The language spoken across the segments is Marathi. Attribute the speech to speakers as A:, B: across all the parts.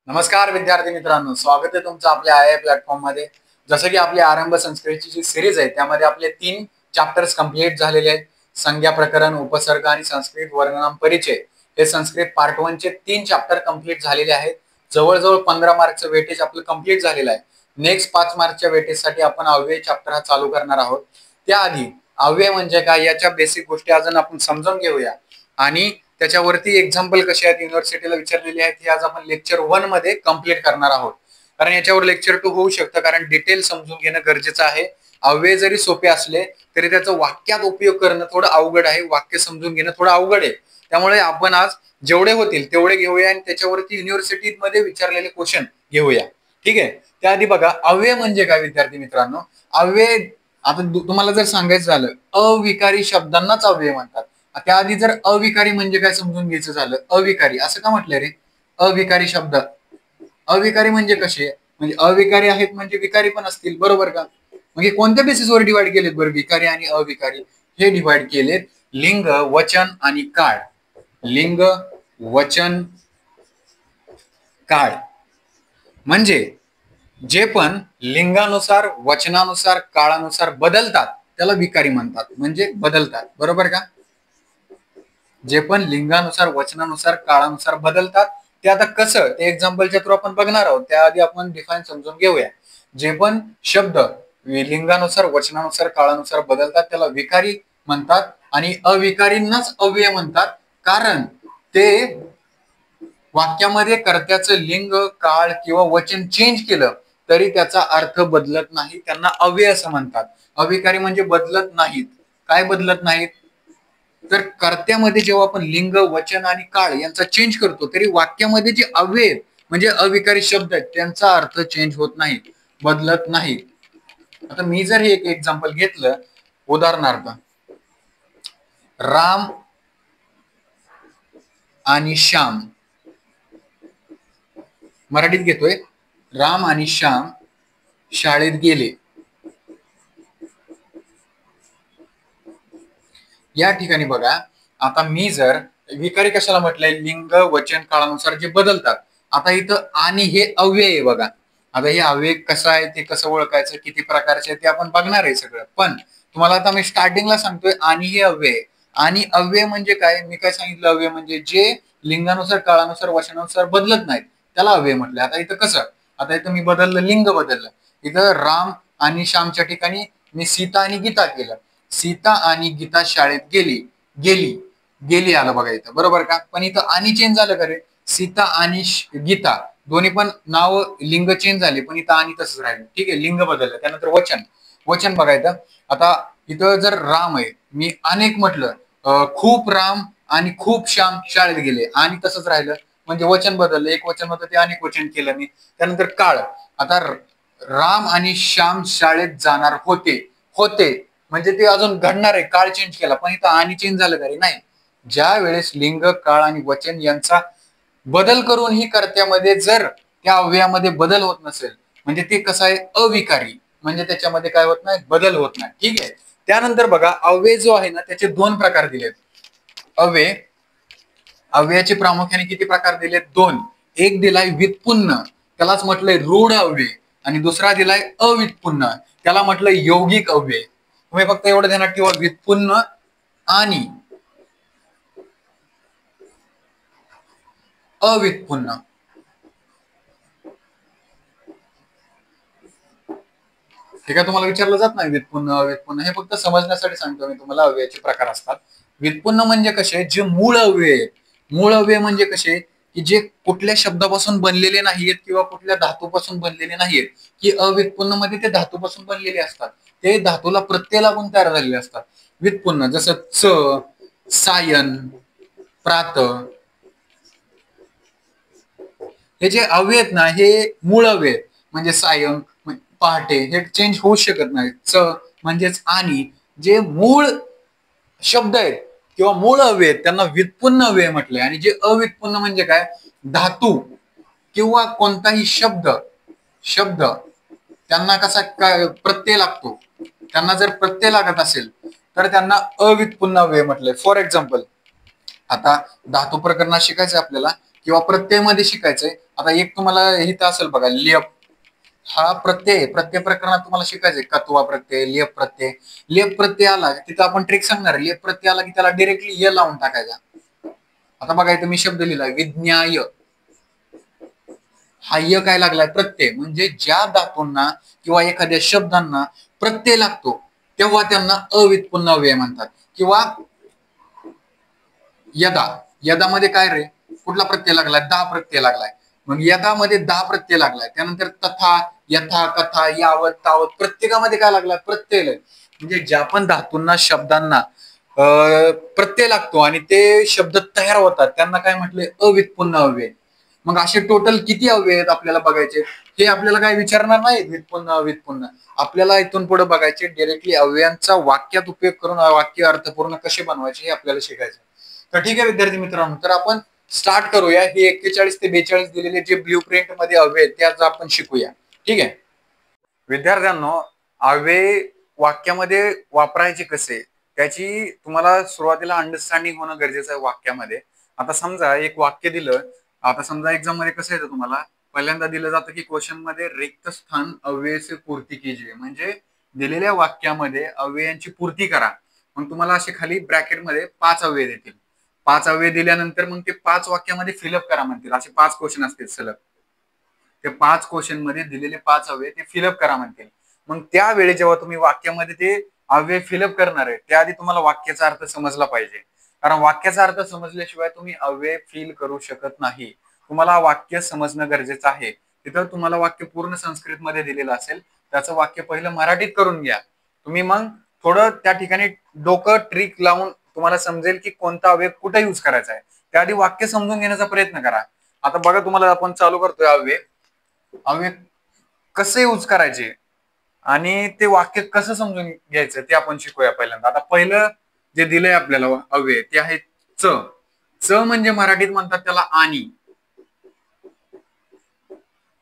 A: नमस्कार विद्यार्थी मित्रांनो, स्वागत आहे तुमचं आपल्या आय प्लॅटफॉर्म मध्ये. जसं की आपली आरंभ संस्कृतची जी सिरीज आहे त्यामध्ये आपले 3 चॅप्टर्स कंप्लीट झालेले आहेत. संज्ञा प्रकरण, उपसर्ग आणि संस्कृत वर्णनाम परिचय हे संस्कृत पार्ट 1 चे 3 चॅप्टर कंप्लीट झालेले आहेत. जवळजवळ 15 मार्कचं वेटेज आपलं कंप्लीट झालेलं आहे. नेक्स्ट 5 मार्कच्या वेटेजसाठी आपण अव्यय चॅप्टर हा चालू करणार आहोत. त्याआधी अव्यय म्हणजे काय याच्या बेसिक गोष्टी अजून आपण समजून घेऊया आणि त्याच्यावरती एक्झाम्पल कसे आहेत युनिव्हर्सिटीला विचारलेले आहेत हे आज आपण लेक्चर 1 मध्ये कंप्लीट करणार आहोत. कारण याच्यावर लेक्चर 2 होऊ शकतं, कारण डिटेल समजून घेणं गरजेचं आहे. अव्यय जरी सोपे असले तरी त्याचं वाक्यात उपयोग करणं थोडं अवघड आहे, वाक्य समजून घेणं थोडं अवघड आहे. त्यामुळे आपण आज जेवढे होतील तेवढे घेऊया आणि त्याच्यावरती युनिव्हर्सिटीमध्ये विचारलेले क्वेश्चन घेऊया. ठीक आहे. त्याआधी बघा अव्यय म्हणजे काय विद्यार्थी मित्रांनो. अव्यय आता तुम्हाला जर सांगायचं झालं अविकारी शब्दांनाच अव्यय म्हणतात. त्याआधी जर अविकारी म्हणजे काय समजून घ्यायचं झालं, अविकारी असं का म्हटलं रे? अविकारी शब्द, अविकारी म्हणजे कसे? म्हणजे अविकारी आहेत म्हणजे विकारी पण असतील, बरोबर का? म्हणजे कोणत्या बेसिसवर डिवाइड केलेत बरं विकारी आणि अविकारी? हे डिवाइड केलेत लिंग, वचन आणि काळ. लिंग, वचन, काळ. म्हणजे जे पण लिंगानुसार, वचनानुसार, काळानुसार बदलतात त्याला विकारी म्हणतात. म्हणजे बदलतात, बरोबर का? जे पण लिंगानुसार, वचनानुसार, काळानुसार बदलतात ते आता कसं ते एक्झाम्पलच्या थ्रू आपण बघणार आहोत. त्याआधी आपण डिफाईन समजून घेऊया. जे पण शब्द लिंगानुसार, वचनानुसार, काळानुसार बदलतात त्याला विकारी म्हणतात आणि अविकारींनाच अव्यय म्हणतात. कारण ते वाक्यामध्ये कर्त्याचं लिंग, काळ किंवा वचन चेंज केलं तरी त्याचा अर्थ बदलत नाही, त्यांना अव्यय असं म्हणतात. अविकारी म्हणजे बदलत नाहीत. काय बदलत नाहीत? तर कर्त्यामध्ये जेव्हा आपण लिंग, वचन आणि काळ यांचा चेंज करतो तरी वाक्यामध्ये जे अव्यय म्हणजे अविकारी शब्द आहेत त्यांचा अर्थ चेंज होत नाही, बदलत नाही. आता मी जर हे एक एक्झाम्पल घेतलं, उदाहरणार्थ राम आणि श्याम, मराठीत घेतोय, राम आणि श्याम शाळेत गेले. या ठिकाणी बघा, आता मी जर विकारी कशाला म्हटलंय? लिंग, वचन, काळानुसार जे बदलतात. आता इथं आणि हे अव्यय आहे बघा. आता हे अव्यय कसं आहे ते कसं ओळखायचं, किती प्रकारचे ते आपण बघणार आहे सगळं. पण तुम्हाला आता मी स्टार्टिंगला सांगतोय आणि हे अव्यय. आणि अव्यय म्हणजे काय? मी काय सांगितलं? अव्यय म्हणजे जे लिंगानुसार, काळानुसार, वचनानुसार बदलत नाहीत त्याला अव्यय म्हटलं. आता इथं कसं? आता इथं मी बदललं, लिंग बदललं. इथं राम आणि श्यामच्या ठिकाणी मी सीता आणि गीता केलं. सीता आणि गीता शाळेत गेली. गेली, गेली आलं बघा इथं, बरोबर का? पण इथं आणि चेंज झालं का रे? सीता आणि गीता दोन्ही पण नाव लिंग चेंज झाले पण इथं आणि तसंच राहिलं. ठीक आहे, लिंग बदललं. त्यानंतर वचन, वचन बघायचं. आता इथं जर राम आहे, मी अनेक म्हटलं, खूप राम आणि खूप श्याम शाळेत गेले आणि तसंच राहिलं, म्हणजे वचन बदललं. एक वचन होतं ते अनेक वचन केलं मी. त्यानंतर काळ, आता राम आणि श्याम शाळेत जाणार होते. होते म्हणजे ते अजून घडणार आहे, काळ चेंज केला. पण इथं आणि चेंज झालं का रे? नाही. ज्या वेळेस लिंग, काळ आणि वचन यांचा बदल करून ही कर्त्यामध्ये जर त्या अव्ययामध्ये बदल होत नसेल म्हणजे ते कसं आहे? अविकारी. म्हणजे त्याच्यामध्ये काय होत नाही? बदल होत नाही. ठीक आहे. त्यानंतर बघा अव्यय जो आहे ना त्याचे 2 प्रकार दिलेत. अव्यय, अव्ययाचे प्रामुख्याने किती प्रकार दिलेत? 2. एक दिलाय व्युत्पन्न, त्यालाच म्हटलंय रूढ अव्यय. आणि दुसरा दिलाय अव्युत्पन्न, त्याला म्हटलंय यौगिक अव्यय. तुम्ही फक्त एवढं ध्यानात ठेवा, व्युत्पन्न आणि अव्युत्पन्न. हे काय तुम्हाला विचारलं जात नाही व्युत्पन्न अव्युत्पन्न, हे फक्त समजण्यासाठी सांगतो मी तुम्हाला. अव्ययाचे प्रकार असतात. व्युत्पन्न म्हणजे कसे? जे मूळ अव्यय आहेत. मूळ अव्यय म्हणजे कसे? की जे कुठल्या शब्दापासून बनलेले नाहीयेत किंवा कुठल्या धातूपासून बनलेले नाहीयेत. की अव्युत्पन्न मध्ये ते धातूपासून बनलेले असतात, ते धातूला प्रत्यय लागून तयार झालेले असतात. व्युत्पन्न जसं च, सायन, प्रात, हे जे अव्यय आहेत ना हे मूळ अव्यय. म्हणजे सायं, पहाटे, हे चेंज होऊ शकत नाही. च म्हणजेच आणि जे मूळ शब्द आहेत किंवा मूळ अव्यय आहेत त्यांना व्युत्पन्न अव्यय म्हटलंय. आणि जे अव्युत्पन्न म्हणजे काय? धातू किंवा कोणताही शब्द, शब्द त्यांना कसा प्रत्यय लागतो, त्यांना जर प्रत्यय लागत असेल तर त्यांना अव्युत्पन्न अव्यय म्हटलंय. फॉर एक्झाम्पल, आता धातू प्रकरणात शिकायचं आपल्याला. किंवा प्रत्ययमध्ये शिकायचंय. आता एक तुम्हाला इथं असेल बघा, लेप हा प्रत्यय. प्रत्यय प्रकरणात तुम्हाला शिकायचंय कत्वा प्रत्यय, लेप प्रत्यय. लेप प्रत्यय आला तिथं आपण ट्रिक सांगणार. लेप प्रत्यय आला की त्याला डिरेक्टली य लावून टाकायचा. आता बघा इथं मी शब्द लिहिलाय विज्ञाय. हा य काय लागलाय? प्रत्यय. म्हणजे ज्या धातूंना किंवा एखाद्या शब्दांना प्रत्यय लागतो तेव्हा त्यांना अव्युत्पन्न अव्यय म्हणतात. किंवा यदा. यदामध्ये काय रे? कुठला प्रत्यय लागलाय? दा प्रत्यय लागलाय. मग यदामध्ये दा प्रत्यय लागलाय. त्यानंतर तथा, यथा, कथा, यावत, तावत प्रत्येकामध्ये काय लागलाय? प्रत्यय. म्हणजे ज्या पण धातूंना शब्दांना प्रत्यय लागतो आणि ते शब्द तयार होतात त्यांना काय म्हटलंय? अव्युत्पन्न अव्यय. मग असे टोटल किती अव्यय आहेत आपल्याला बघायचे. हे आपल्याला काय विचारणार नाही व्युत्पन्न अव्युत्पन्न. आपल्याला इथून पुढे बघायचे डायरेक्टली अव्ययांचा वाक्यात उपयोग करून वाक्य अर्थपूर्ण कसे बनवायचे हे आपल्याला शिकायचं. तर ठीक आहे विद्यार्थी मित्रांनो, तर आपण स्टार्ट करूया. हे 41 ते 42 दिलेले जे ब्ल्यू प्रिंट मध्ये अव्यय आहेत त्याच आपण शिकूया. ठीक आहे विद्यार्थ्यांनो, अव्यय वाक्यामध्ये वापरायचे कसे त्याची तुम्हाला सुरुवातीला अंडरस्टँडिंग होणं गरजेचं आहे वाक्यामध्ये. आता समजा एक वाक्य दिलं. आता समजा एक्झाम मध्ये कसं येतं तुम्हाला, पहिल्यांदा दिलं जातं की क्वेश्चन मध्ये रिक्त स्थान अव्यय से पूर्ती कीजिए. म्हणजे दिलेल्या वाक्यामध्ये अव्ययांची पूर्ती करा. मग तुम्हाला असे खाली ब्रॅकेटमध्ये 5 अव्यय देतील. 5 अव्यय दिल्यानंतर मग ते 5 वाक्यामध्ये फिलअप करा म्हणतील. असे 5 क्वेश्चन असतील सलग. ते 5 क्वेश्चन मध्ये दिलेले 5 अव्यय ते फिलअप करा म्हणतील. मग त्यावेळी जेव्हा तुम्ही वाक्यामध्ये ते अव्यय फिलअप करणार आहे त्याआधी तुम्हाला वाक्याचा अर्थ समजला पाहिजे. कारण वाक्याचा अर्थ समजल्याशिवाय तुम्ही अव्यय फिल करू शकत नाही. तुम्हाला वाक्य समजणं गरजेचं आहे. तिथं तुम्हाला वाक्य पूर्ण संस्कृत मध्ये दिलेलं असेल, त्याचं वाक्य पहिलं मराठीत करून घ्या तुम्ही. मग थोडं त्या ठिकाणी डोकं ट्रिक लावून तुम्हाला समजेल की कोणता अव्यय कुठे युज करायचा आहे. त्याआधी वाक्य समजून घेण्याचा प्रयत्न करा. आता बघा तुम्हाला आपण चालू करतोय अव्यय. अव्यय कसे यूज करायचे आणि ते वाक्य कसं समजून घ्यायचं ते आपण शिकूया पहिल्यांदा. आता पहिलं जे दिलंय आपल्याला अव्यय ते आहे च. च म्हणजे मराठीत म्हणतात त्याला आणि.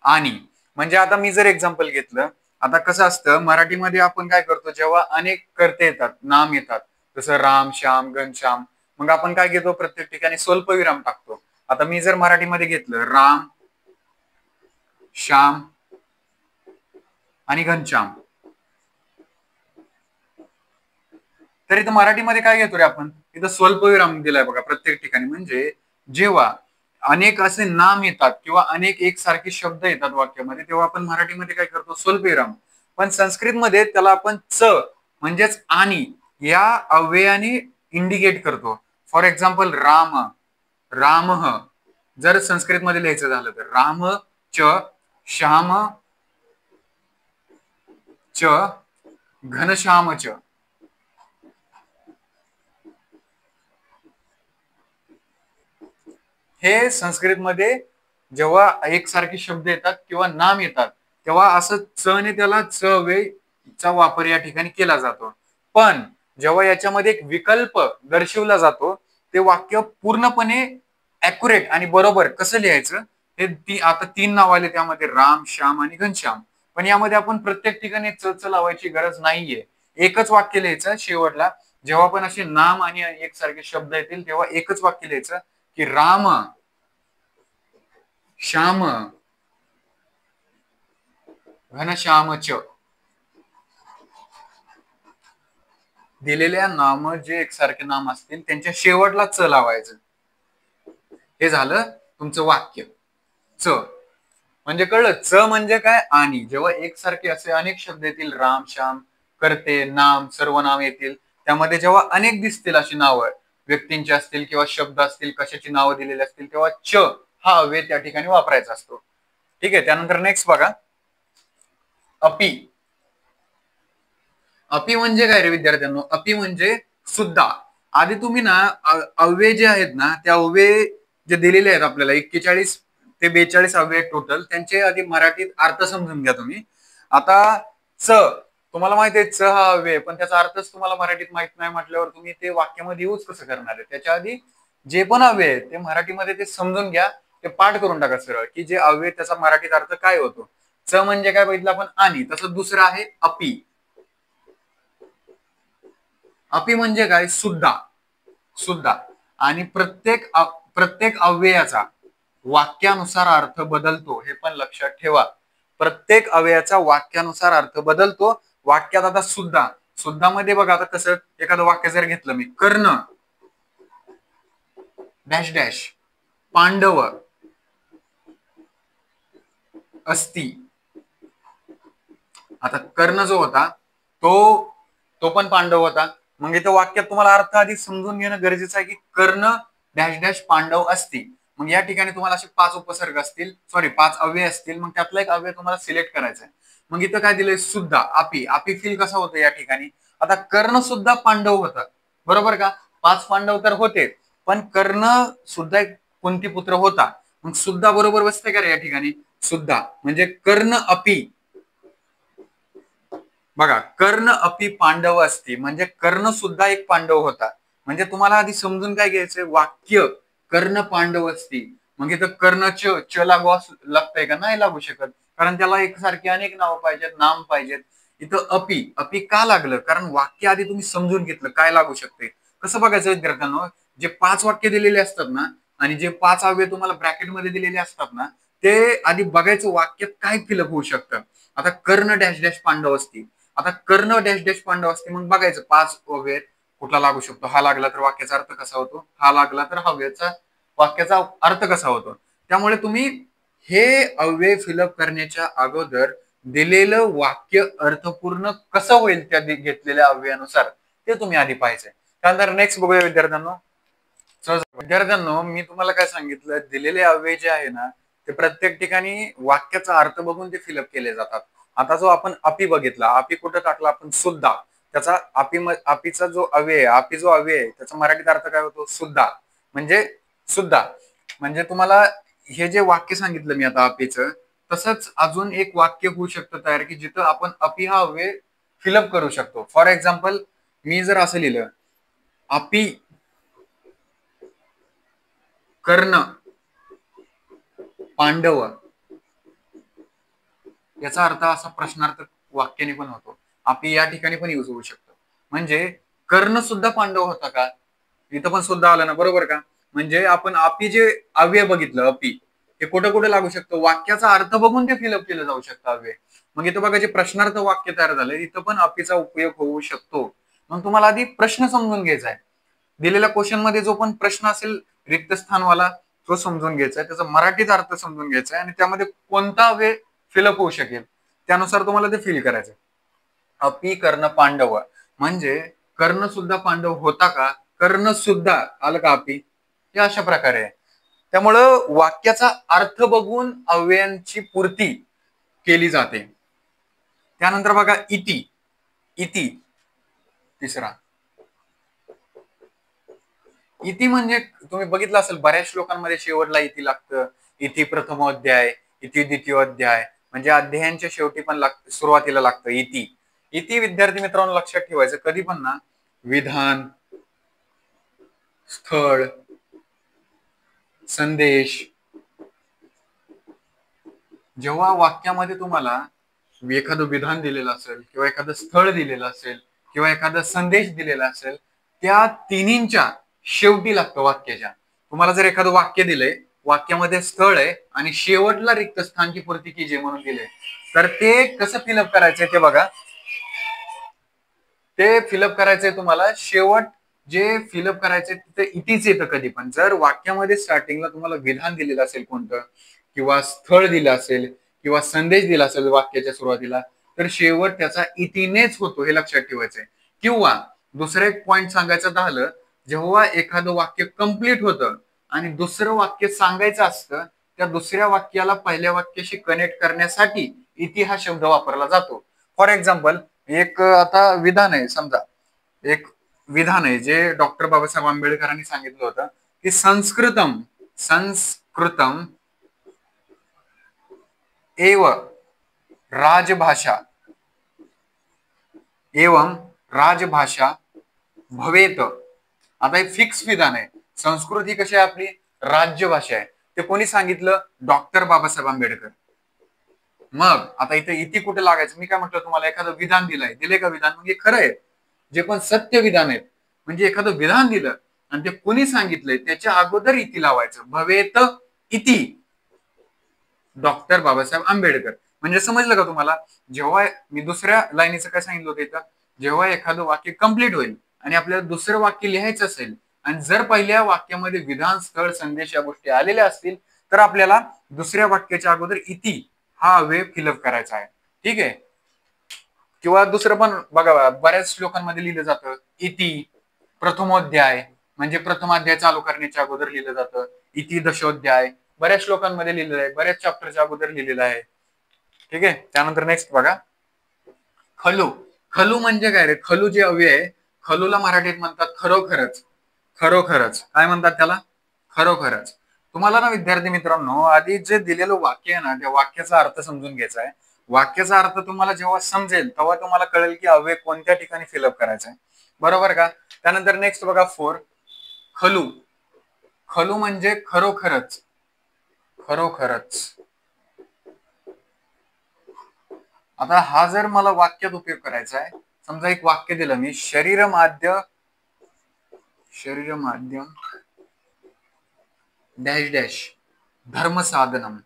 A: आणि म्हणजे आता मी जर एक्झाम्पल घेतलं, आता कसं असतं मराठीमध्ये आपण काय करतो, जेव्हा अनेक कर्ते येतात, नाम येतात, जसं राम, श्याम, घनश्याम, मग आपण काय घेतो प्रत्येक ठिकाणी स्वल्पविराम टाकतो. आता मी जर मराठीमध्ये घेतलं राम, श्याम आणि घनश्याम, तर इथं मराठीमध्ये काय घेतो रे आपण, इथं स्वल्पविराम दिलाय बघा प्रत्येक ठिकाणी. म्हणजे जेव्हा अनेक असे नाम येतात किंवा अनेक एकसारखे शब्द येतात वाक्यामध्ये तेव्हा आपण मराठीमध्ये काय करतो, स्वल्पविराम. पण संस्कृतमध्ये त्याला आपण च म्हणजेच आणि या अव्ययाने इंडिकेट करतो. For example Ram, Ram. जर संस्कृतमध्ये लिहायचं झालं तर राम च, श्याम च, घनश्याम च. हे संस्कृतमध्ये जेव्हा एकसारखे शब्द येतात किंवा नाम येतात तेव्हा असं च ने त्याला च चा वापर या ठिकाणी केला जातो. पण जेव्हा याच्यामध्ये एक विकल्प दर्शवला जातो ते वाक्य पूर्णपणे अॅक्युरेट आणि बरोबर कसं लिहायचं हे आता 3 नाव आले त्यामध्ये, राम, श्याम आणि घनश्याम. पण यामध्ये आपण प्रत्येक ठिकाणी च लावायची गरज नाहीये. एकच वाक्य लिहायचं शेवटला. जेव्हा पण असे नाम आणि एकसारखे शब्द येतील तेव्हा एकच वाक्य लिहायचं की राम, श्याम, घनश्याम च. दिलेल्या नाम जे एकसारखे नाम असतील त्यांच्या शेवटला च लावायचं. हे झालं तुमचं वाक्य. च म्हणजे कळलं, च म्हणजे काय आणि. जेव्हा एकसारखे असे अनेक शब्द येतील, राम, श्याम, कर्ते, नाम, सर्व नाम येतील, त्यामध्ये जेव्हा अनेक दिसतील अशी नावं व्यक्तींची असतील किंवा शब्द असतील, कशाची नावं दिलेली असतील, तेव्हा च हा अव्यय त्या ठिकाणी वापरायचा असतो. ठीक आहे. त्यानंतर नेक्स्ट बघा, अपि. अपि म्हणजे काय रे विद्यार्थ्यांनो, अपि म्हणजे सुद्धा. आधी तुम्ही ना अव्यय जे आहेत ना त्या अव्यय जे दिलेले आहेत आपल्याला 41 ते 42 अव्यय टोटल, त्यांचे आधी मराठीत अर्थ समजून घ्या तुम्ही. आता च तुम्हाला माहिती आहे च हा अव्यय, पण त्याचा अर्थच तुम्हाला मराठीत माहित नाही म्हटल्यावर तुम्ही ते वाक्यामध्ये यूज कसं करणार आहे. त्याच्या आधी जे पण अव्यय आहे ते मराठीमध्ये ते समजून घ्या, ते पाठ करून टाका सरळ, की जे अव्यय त्याचा मराठीत अर्थ काय होतो. च म्हणजे काय बघितलं आपण आणि, तसं दुसरं आहे अपि. अपि म्हणजे काय, सुद्धा. सुद्धा. आणि प्रत्येक अव्ययाचा वाक्यानुसार अर्थ बदलतो, हे पण लक्षात ठेवा. प्रत्येक अव्ययाचा वाक्यानुसार अर्थ बदलतो. वाक्यात आता सुद्धा, सुद्धामध्ये बघा आता कसं, एखादं वाक्य जर घेतलं मी, कर्ण डॅश डॅश पांडव अस्ति. आता कर्ण जो होता तो तो पण पांडव होता. मग इथं वाक्यात तुम्हाला अर्थ आधी समजून घेणं गरजेचं आहे की कर्ण डॅश डॅश पांडव असती. मग या ठिकाणी तुम्हाला असे 5 उपसर्ग असतील, सॉरी 5 अव्यय असतील. मग त्यातला एक अव्यय तुम्हाला सिलेक्ट करायचा आहे. मग इथं काय दिलंय, सुद्धा, आपी. आपी फील कसा होतं या ठिकाणी, आता कर्ण सुद्धा पांडव होता, बरोबर का. 5 पांडव तर होते, पण कर्ण सुद्धा एक कुंती पुत्र होता. मग सुद्धा बरोबर बसते का रे या ठिकाणी, सुद्धा म्हणजे कर्ण अपी. बघा, कर्ण अपी पांडव असती म्हणजे कर्ण सुद्धा एक पांडव होता. म्हणजे तुम्हाला आधी समजून काय घ्यायचंय, वाक्य कर्ण पांडव असती. मग इथं कर्ण च लागतंय का, नाही लागू शकत, कारण त्याला एकसारखी अनेक नावं पाहिजेत, नाम पाहिजेत. इथं अपी, अपी का लागलं, कारण वाक्य आधी तुम्ही समजून घेतलं काय लागू शकते. कसं बघायचं विद्यार्थ्यांनो, जे 5 वाक्य दिलेले असतात ना, आणि जे 5 अव्यय तुम्हाला ब्रॅकेटमध्ये दिलेले असतात ना, ते आधी बघायचं वाक्यात काय फिलअप होऊ शकतं. आता कर्ण डॅश डॅश पांडव असती, आता कर्ण डॅश डॅश पांडव असते, मग बघायचं 5 अव्यय कुठला लागू शकतो. हा लागला तर वाक्याचा अर्थ कसा होतो, हा लागला तर वाक्याचा अर्थ कसा होतो. त्यामुळे तुम्ही हे अव्यय फिलअप करण्याच्या अगोदर दिलेलं वाक्य अर्थपूर्ण कसं होईल त्या घेतलेल्या अव्ययानुसार, ते तुम्ही आधी पाहायचंय. त्यानंतर नेक्स्ट बघूया विद्यार्थ्यांनो. विद्यार्थ्यांनो, मी तुम्हाला काय सांगितलं, दिलेले अव्यय जे आहे ना, ते प्रत्येक ठिकाणी वाक्याचा अर्थ बघून ते फिलअप केले जातात. आता जो आपण अपी बघितला, अपी कुठं टाकला आपण, सुद्धा. त्याचा अपीचा जो अव्यय, अपी जो अव्यय आहे, त्याचा मराठीत अर्थ काय होतो, सुद्धा. म्हणजे सुद्धा म्हणजे तुम्हाला हे जे वाक्य सांगितलं मी आता अपीचं, तसंच अजून एक वाक्य होऊ शकतं तयार, की जिथं आपण अपी हा अव्यय फिलअप करू शकतो. फॉर एक्झाम्पल, मी जर असं लिहिलं, अपी कर्ण पांडव, याचा अर्थ असा प्रश्नार्थक वाक्याने पण होतो. अपी या ठिकाणी पण यूज होऊ शकतो. म्हणजे कर्ण सुद्धा पांडव होता का, इथं पण सुद्धा आलं ना, बरोबर का. म्हणजे आपण अपी जे अव्यय बघितलं, अपी हे कुठं कुठे लागू शकतं, वाक्याचा अर्थ बघून ते फिलअप केलं जाऊ शकतं अव्यय. मग इथं बघा, जे प्रश्नार्थ वाक्य तयार झालंय, इथं पण अपीचा उपयोग होऊ शकतो. मग तुम्हाला आधी प्रश्न समजून घ्यायचा आहे. दिलेल्या क्वेश्चन मध्ये जो पण प्रश्न असेल रिक्त स्थानवाला, तो समजून घ्यायचा आहे, त्याचा मराठीत अर्थ समजून घ्यायचा आहे, आणि त्यामध्ये कोणता अव्यय फिलअप होऊ शकेल त्यानुसार तुम्हाला ते फिल करायचं. अपी कर्ण पांडव म्हणजे कर्ण सुद्धा पांडव होता का, कर्ण सुद्धा आलं का अपी, हे अशा प्रकारे आहे. त्यामुळं वाक्याचा अर्थ बघून अव्ययांची पूर्ती केली जाते. त्यानंतर बघा, इति. इति तिसरा, इति म्हणजे तुम्ही बघितलं असेल, बऱ्याच लोकांमध्ये शेवटला इति लागतं. इति प्रथमोध्याय, इति द्वितीयोध्याय, म्हणजे अध्यायांच्या शेवटी पण सुरुवातीला लागतं इति. इति विद्यार्थी मित्रांनो लक्षात ठेवायचं, कधी पण ना, विधान, स्थळ, संदेश, जेव्हा वाक्यामध्ये तुम्हाला एखादं विधान दिलेलं असेल, किंवा एखादं स्थळ दिलेलं असेल, किंवा एखादा संदेश दिलेला असेल, त्या तिन्हींच्या शेवटी लागतं वाक्याच्या. तुम्हाला जर एखादं वाक्य दिलंय, वाक्यामध्ये स्थळ आहे आणि शेवटला रिक्त स्थानची पूर्ती कीजिए म्हणून दिले, तर ते कसं फिलअप करायचंय ते बघा. ते फिलअप करायचंय तुम्हाला, शेवट जे फिलअप करायचंय तिथे इतिच येतं कधी पण. जर वाक्यामध्ये स्टार्टिंगला तुम्हाला विधान दिलेलं असेल कोणतं, किंवा स्थळ दिलं असेल, किंवा संदेश दिला असेल वाक्याच्या सुरुवातीला, तर शेवट त्याचा इतिनेच होतो, हे लक्षात ठेवायचंय. किंवा दुसरं एक पॉइंट सांगायचं झालं, जेव्हा एखादं वाक्य कंप्लीट होतं आणि दुसरं वाक्य सांगायचं असतं, त्या दुसऱ्या वाक्याला पहिल्या वाक्याशी कनेक्ट करण्यासाठी इति हा शब्द वापरला जातो. फॉर एक्झाम्पल, एक आता विधान आहे, समजा एक विधान आहे जे डॉक्टर बाबासाहेब आंबेडकरांनी सांगितलं होतं, की संस्कृतम संस्कृतम एव राजभाषा एवं राजभाषा भवेत. आता हे फिक्स विधान आहे. संस्कृत ही कशी आहे, आपली राज्यभाषा आहे. ते कोणी सांगितलं, डॉक्टर बाबासाहेब आंबेडकर. मग आता इथे इति कुठे लागायचं, मी काय म्हटलं तुम्हाला, एखादं विधान दिले का विधान, म्हणजे खरं आहे, जे पण सत्य विधान आहेत, म्हणजे एखादं विधान दिलं आणि ते कोणी सांगितलंय त्याच्या अगोदर इति लावायचं. भवेत इति डॉक्टर बाबासाहेब आंबेडकर. म्हणजे समजलं का तुम्हाला? जेव्हा मी दुसऱ्या लाईनीचं काय सांगितलं होतं इथं, जेव्हा एखादं वाक्य कंप्लीट होईल आणि आपल्याला दुसरं वाक्य लिहायचं असेल आणि जर पहिल्या वाक्यामध्ये विधान, स्थळ, संदेश या गोष्टी आलेल्या असतील तर आपल्याला दुसऱ्या वाक्याच्या अगोदर इति हा अव्यय फिलअप करायचा आहे. ठीक आहे. किंवा दुसरं पण बघा, बऱ्याच श्लोकांमध्ये लिहिलं जातं इति प्रथमोध्याय, म्हणजे प्रथम अध्याय चालू करण्याच्या अगोदर लिहिलं जातं. इति दशोध्याय बऱ्याच श्लोकांमध्ये लिहिलेलं आहे, बऱ्याच चॅप्टरच्या अगोदर लिहिलेलं आहे. ठीक आहे. त्यानंतर नेक्स्ट बघा, खलू. खलू म्हणजे काय रे? खलू जे अव्यय आहे, खलूला मराठीत म्हणतात खरोखरच. खरोखरच काय म्हणतात त्याला? खरोखरच. तुम्हाला ना विद्यार्थी मित्रांनो, आधी जे दिलेलं वाक्य आहे ना, त्या वाक्याचा अर्थ समजून घ्यायचा आहे. वाक्याचा अर्थ तुम्हाला जेव्हा समजेल तेव्हा तुम्हाला कळेल की अव्यय कोणत्या ठिकाणी फिलअप करायचा आहे. बरोबर का? त्यानंतर नेक्स्ट बघा 4, खलू. खलू म्हणजे खरोखरच. खरोखरच. आता हा जर मला वाक्यात उपयोग करायचा आहे, समजा एक वाक्य दिलं मी, शरीर माध्यम डॅश डॅश धर्म साधनम.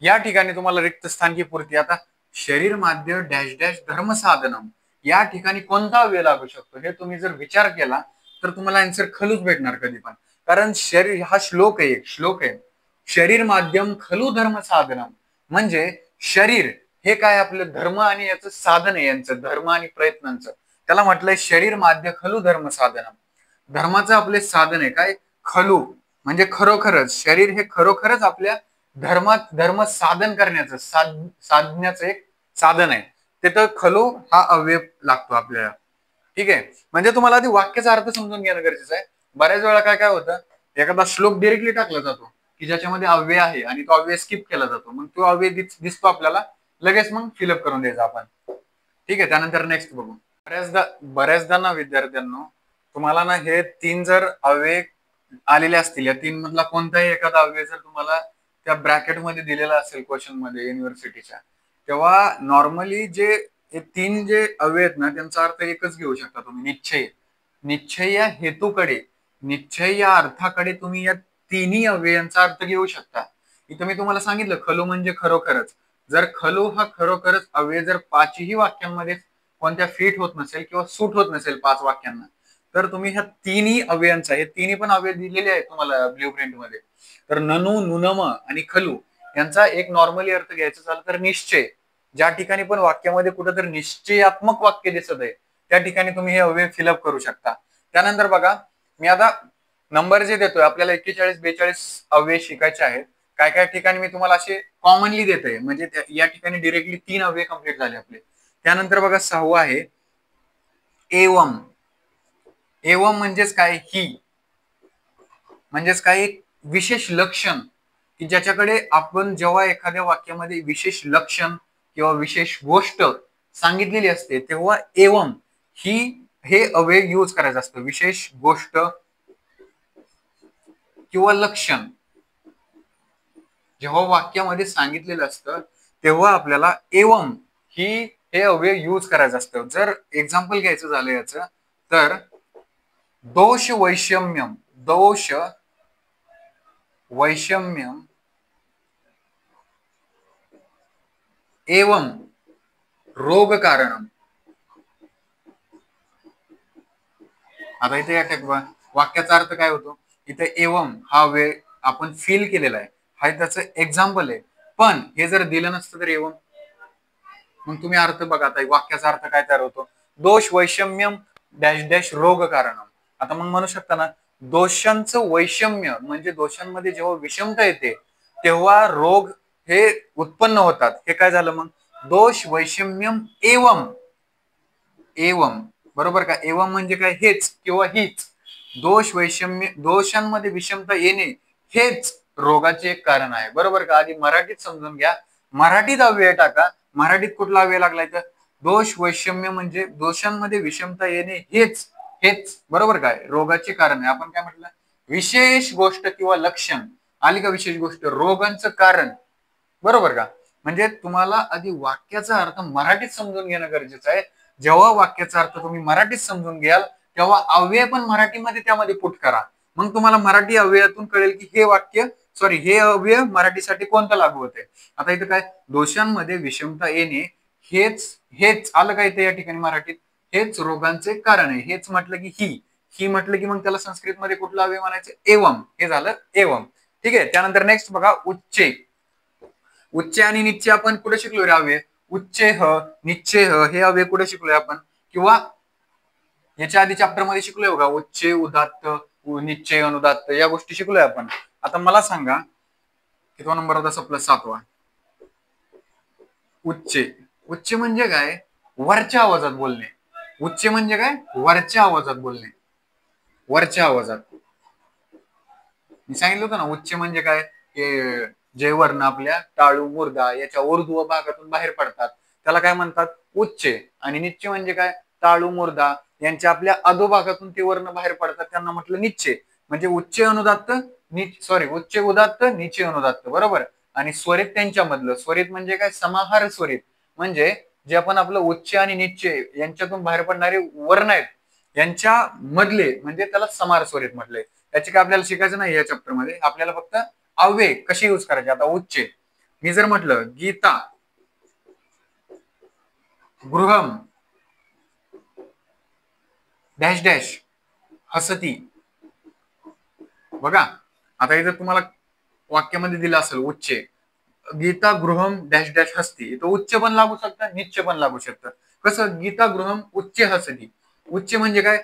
A: या ठिकाणी तुम्हाला रिक्त स्थानकी पूर्ती. आता शरीर माध्य डॅश डॅश धर्म साधनम या ठिकाणी कोणता अव्यय लागू शकतो हे तुम्ही जर विचार केला तर तुम्हाला आन्सर खलूच भेटणार कधी पण. कारण शरीर हा श्लोक आहे, एक श्लोक आहे. शरीर माध्यम खलू धर्म साधनम म्हणजे शरीर हे काय आपलं धर्म आणि याचं साधन आहे, यांचं धर्म आणि प्रयत्नांचं. त्याला म्हटलंय शरीर माध्य खलू धर्म साधनम. धर्माचं आपले साधन आहे काय? खलू म्हणजे खरोखरच. शरीर हे खरोखरच आपल्या धर्म साधन करण्याचं साधण्याचं एक साधन आहे. तिथं खलू हा अव्यय लागतो आपल्याला. ठीक आहे. म्हणजे तुम्हाला आधी वाक्याचा अर्थ समजून घेणं गरजेचं आहे. बऱ्याच वेळा काय काय होतं, एखादा श्लोक डिरेक्टली टाकला जातो की ज्याच्यामध्ये अव्यय आहे आणि तो अव्यय स्किप केला जातो, मग तो अव्यय दिसतो आपल्याला, लगेच मग फिलअप करून द्यायचा आपण. ठीक आहे. त्यानंतर नेक्स्ट बघू. बऱ्याचदा ना विद्यार्थ्यांनो, तुम्हाला ना हे 3 जर अव्यय आलेले असतील, या 3 मधला कोणताही एखादा अव्यय जर तुम्हाला त्या ब्रॅकेटमध्ये दिलेला असेल क्वेश्चन मध्ये युनिव्हर्सिटीच्या, तेव्हा नॉर्मली जे हे 3 जे अव्यय आहेत ना, त्यांचा अर्थ एकच घेऊ शकता तुम्ही, निश्चय. निश्चय या हेतूकडे, निश्चय या अर्थाकडे तुम्ही या तिन्ही अव्ययांचा अर्थ घेऊ शकता. इथं मी तुम्हाला सांगितलं खलू म्हणजे खरोखरच. जर खलू हा खरोखरच अव्यय जर 5ही वाक्यांमध्ये कोणत्या फिट होत नसेल किंवा सूट होत नसेल 5 वाक्यांना, तर तुम्ही ह्या तिन्ही अव्ययांचा, हे तिन्ही पण अव्यय दिलेले आहेत तुम्हाला ब्ल्यू प्रिंट मध्ये, तर ननु, नुनम आणि खलू यांचा एक नॉर्मली अर्थ घ्यायचा झाला तर निश्चय. ज्या ठिकाणी पण वाक्यामध्ये कुठेतरी निश्चयात्मक वाक्य दिसत आहे त्या ठिकाणी तुम्ही हे अव्यय फिलअप करू शकता. त्यानंतर बघा, मी आता नंबर जे देतोय, आपल्याला 41 42 अव्यय शिकायचे आहेत. काय काय ठिकाणी मी तुम्हाला असे कॉमनली देतोय, म्हणजे या ठिकाणी डिरेक्टली 3 अव्यय कंप्लीट झाले आपले. त्यानंतर बघा 6वा आहे एवम. एवम म्हणजेच काय? ही म्हणजेच काय? एक विशेष लक्षण की ज्याच्याकडे आपण जेव्हा एखाद्या वाक्यामध्ये विशेष लक्षण किंवा विशेष गोष्ट सांगितलेली असते तेव्हा एवम ही हे अव्यय यूज करायचं असतं. विशेष गोष्ट किंवा लक्षण जेव्हा वाक्यामध्ये सांगितलेलं असतं तेव्हा आपल्याला एवम ही हे अव्यय यूज करायचं असतं. जर एक्झाम्पल घ्यायचं झालं याचं, तर दोष वैषम्यम, दोष वैषम्यम एवं रोग कारणम. आता इथे वाक्याचा अर्थ काय होतो? इथे एवं हा वेळ आपण फील केलेला आहे, हा त्याचं एक्झाम्पल आहे. पण हे जर दिलं नसतं तर एवं, मग तुम्ही अर्थ बघा. आता वाक्याचा अर्थ काय तयार होतो? दोष वैषम्यम डॅश डॅश रोग कारणम. आता मग म्हणू शकता ना, दोषांचं वैषम्य म्हणजे दोषांमध्ये जेव्हा विषमता येते तेव्हा रोग हे उत्पन्न होतात. हे काय झालं मग? दोष वैषम्यम एवम. एवम बरोबर का? एवम म्हणजे काय? हेच किंवा हीच. दोष वैषम्य, दोषांमध्ये विषमता येणे हेच रोगाचे एक कारण आहे. बरोबर का? आधी मराठीत समजून घ्या, मराठीत अव्यय टाका. मराठीत कुठला अव्यय लागलाय? तर दोष वैषम्य म्हणजे दोषांमध्ये विषमता येणे हेच हेच बरोबर काय? रोगाचे कारण आहे. आपण काय म्हटलं? विशेष गोष्ट किंवा लक्षण. आली का विशेष गोष्ट? रोगांचं कारण. बरोबर का? म्हणजे तुम्हाला आधी वाक्याचा अर्थ मराठीत समजून घेणं गरजेचं आहे. जेव्हा वाक्याचा अर्थ तुम्ही मराठीत समजून घ्याल तेव्हा अव्यय पण मराठीमध्ये त्यामध्ये पुट करा. मग तुम्हाला मराठी अव्ययातून कळेल की हे वाक्य हे अव्यय मराठीसाठी कोणतं लागू होते. आता इथं काय, दोषांमध्ये विषमता येणे हेच हेच आलं काय ते या ठिकाणी मराठीत, हेच रोगांचे कारण आहे. हेच म्हटलं की ही म्हटलं की मग त्याला संस्कृतमध्ये कुठला अव्यय म्हणायचं, एवम. हे झालं एवम. ठीक आहे. त्यानंतर नेक्स्ट बघा, उच्चे. उच्चे आणि निच्चे आपण कुठे शिकलो रे अव्यय, उच्चे ह निच्चे ह हे अव्यय कुठे शिकलोय आपण, किंवा याच्या आधी चॅप्टर मध्ये शिकलोय बघा, उच्चे उदात्त निश्चय अनुदात्त या गोष्टी शिकलोय आपण. आता मला सांगा कितवा नंबर होता, सप्लस 7वा. उच्चे. उच्चे म्हणजे काय, वरच्या आवाजात बोलणे. उच्चे म्हणजे काय, वरच्या आवाजात बोलणे. वरच्या आवाजात मी सांगितलं होतं ना, उच्च म्हणजे काय, जे वर्ण आपल्या टाळू मुर्दा याच्या ऊर्ध्व भागातून बाहेर पडतात त्याला काय म्हणतात, उच्चे. आणि निच्चे म्हणजे काय, टाळू मुर्दा यांच्या आपल्या अधोभागातून ते वर्ण बाहेर पडतात त्यांना म्हटलं निच्चे. म्हणजे उच्च अनुदात्त, उच्च उदात्त निचे अनुदात्त, बरोबर. आणि स्वरित त्यांच्यामधलं, स्वरित म्हणजे काय, समाहार स्वरित. म्हणजे जे आपण आपलं उच्च आणि निच्चे यांच्यातून बाहेर पडणारे वर्ण आहेत यांच्या मधले म्हणजे त्याला समाहार स्वरित म्हटले. त्याचे काय आपल्याला शिकायचं नाही या चॅप्टर मध्ये, आपल्याला फक्त अव्यय कशी यूज करायचे. आता उच्चे, मी जर म्हटलं गीता गृहम डॅश डॅश हसती. बघा आता इथं तुम्हाला वाक्यामध्ये दिलं असेल उच्चे, गीता गृहम डॅश डॅश हसती, इथं उच्च पण लागू शकतं, निच्च पण लागू शकतं. कसं, गीता गृहम उच्च हसती. उच्च म्हणजे काय,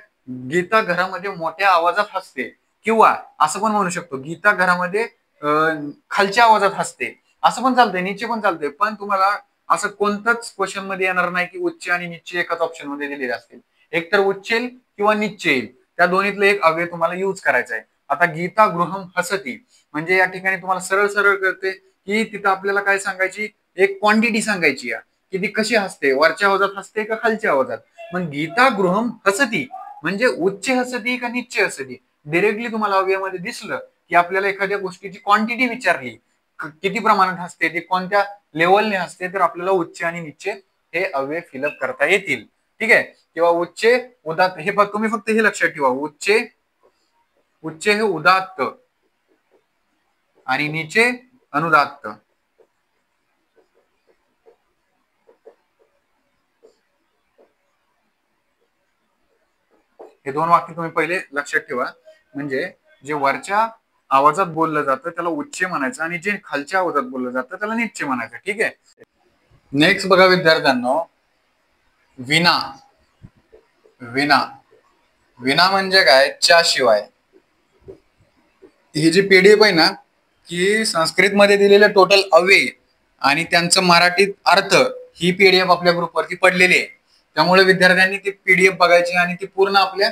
A: गीता घरामध्ये मोठ्या आवाजात हसते. किंवा असं पण म्हणू शकतो, गीता घरामध्ये खालच्या आवाजात हसते. असं पण चालतंय, निचे पण चालतंय. पण तुम्हाला असं कोणताच क्वेश्चन मध्ये येणार नाही की उच्च आणि निच्चे एकाच ऑप्शन मध्ये दिलेले असतील. एक तर उच्च येईल किंवा निच्चे येईल, त्या दोन्हीतलं एक अव्यय तुम्हाला यूज करायचा आहे. आता गीता गृहम हसती म्हणजे या ठिकाणी तुम्हाला सरळ सरळ कळते की तिथं आपल्याला काय सांगायची, एक क्वांटिटी सांगायची या की ती कशी हसते, वरच्या आवाजात हसते का खालच्या आवाजात. मग गीता गृहम हसती म्हणजे उच्च हसती का निच्च हसती. डिरेक्टली तुम्हाला अव्ययामध्ये दिसलं की आपल्याला एखाद्या गोष्टीची क्वांटिटी विचारली, किती प्रमाणात हसते, ते कोणत्या लेवलने हसते, तर आपल्याला उच्च आणि निच्चे हे अव्यय फिलअप करता येतील. ठीक आहे. किंवा उच्चे उदात्त, हे तुम्ही फक्त हे लक्षात ठेवा, उच्चे हे उदात्त आणि निचे अनुदात्त. हे दोन वाक्य तुम्ही पहिले लक्षात ठेवा. म्हणजे जे वरच्या आवाजात बोललं जातं त्याला उच्च म्हणायचं आणि जे खालच्या आवाजात बोललं जातं त्याला निच्च म्हणायचं. ठीक आहे. नेक्स्ट बघा विद्यार्थ्यांनो, विना. विना विना म्हणजे काय, च्या शिवाय. ही जी पीडीएफ आहे ना, की संस्कृत मध्ये दिलेले टोटल अव्यय आणि त्यांचं मराठीत अर्थ, ही पीडीएफ आपल्या ग्रुपवरती पडलेली आहे. त्यामुळे विद्यार्थ्यांनी ती पीडीएफ बघायची आणि ती पूर्ण आपल्या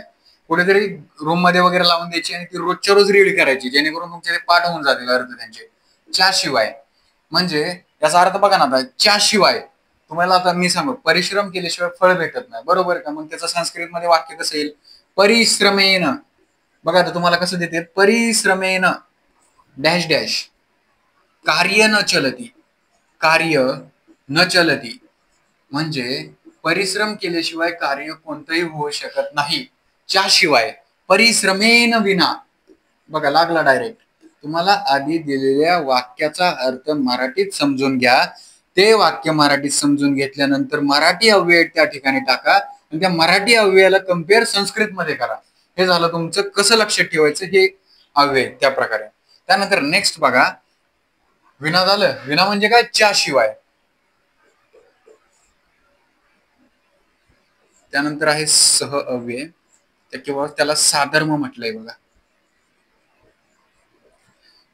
A: कुठेतरी रूम मध्ये वगैरे लावून द्यायची आणि ती रोजच्या रोज रीड करायची, जेणेकरून तुमचे ते पाठ होऊन जातील अर्थ त्यांचे. च्याशिवाय म्हणजे याचा अर्थ बघा ना, आता च्याशिवाय तुम्हाला, आता मी सांगू, परिश्रम केल्याशिवाय फळ भेटत नाही, बरोबर का. मग त्याचं संस्कृत मध्ये वाक्य कसं येईल, परिश्रमेन. बघा आता तुम्हाला कसं देते, परिश्रमेन डॅश डॅश कार्य न चलती. कार्य न चलती म्हणजे परिश्रम केल्याशिवाय कार्य कोणतंही होऊ शकत नाही. त्याशिवाय परिश्रमेन विना. बघा लागला डायरेक्ट. तुम्हाला आधी दिलेल्या वाक्याचा अर्थ मराठीत समजून घ्या. ते वाक्य मराठीत समजून घेतल्यानंतर मराठी अव्यय त्या ठिकाणी टाका आणि त्या मराठी अव्ययाला कम्पेअर संस्कृत मध्ये करा. हे झालं तुमचं कसं लक्षात ठेवायचं हे अव्यय त्या प्रकारे. त्यानंतर नेक्स्ट बघा, विना झालं. विना म्हणजे काय, च्या शिवाय. त्यानंतर आहे सह अव्यय, किंवा त्याला साधर्म म्हटलंय. बघा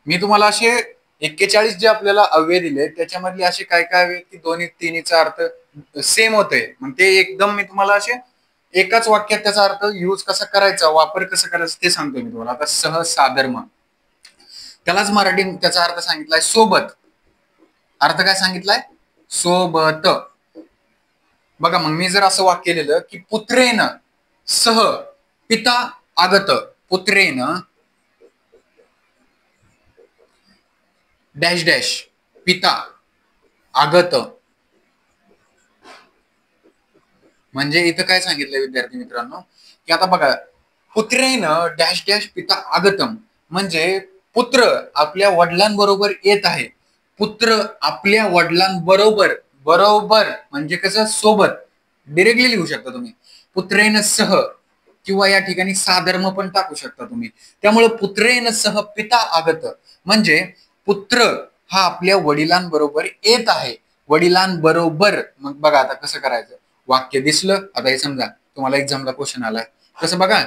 A: मी तुम्हाला असे 41 जे आपल्याला अव्यय दिले त्याच्यामधले असे काय काय अव्यय की दोन्ही तिन्हीचा अर्थ सेम होतोय. मग ते एकदम मी तुम्हाला असे एकाच वाक्यात त्याचा अर्थ यूज कसा करायचा, वापर कसा करायचा ते सांगतो मी तुम्हाला. आता सह साधर्म, त्यालाच मराठी त्याचा अर्थ सांगितलाय सोबत. अर्थ काय सांगितलाय, सोबत. बघा मग मी जर असं वाक्य लिहिलं की पुत्रेन सह पिता आगत. पुत्रेन डॅश डॅश पिता आगत म्हणजे इथं काय सांगितलंय विद्यार्थी मित्रांनो, की आता बघा, पुत्रेनं डॅश डॅश पिता आगतम, म्हणजे पुत्र आपल्या वडिलांबरोबर येत आहे. पुत्र आपल्या वडिलांबरोबर, बरोबर म्हणजे कसं, सोबत, डिरेक्टली लिहू शकता तुम्ही. पुत्रेन सह, किंवा या ठिकाणी साधर्म पण टाकू शकता तुम्ही. त्यामुळे पुत्रेन सह पिता आगत, म्हणजे पुत्र हा आपल्या वडिलांबरोबर येत आहे. वडिलांबरोबर. मग बघा आता कसं करायचं, वाक्य दिसलं. आता हे समजा तुम्हाला एक्झामला क्वेश्चन आलाय, कसं बघा,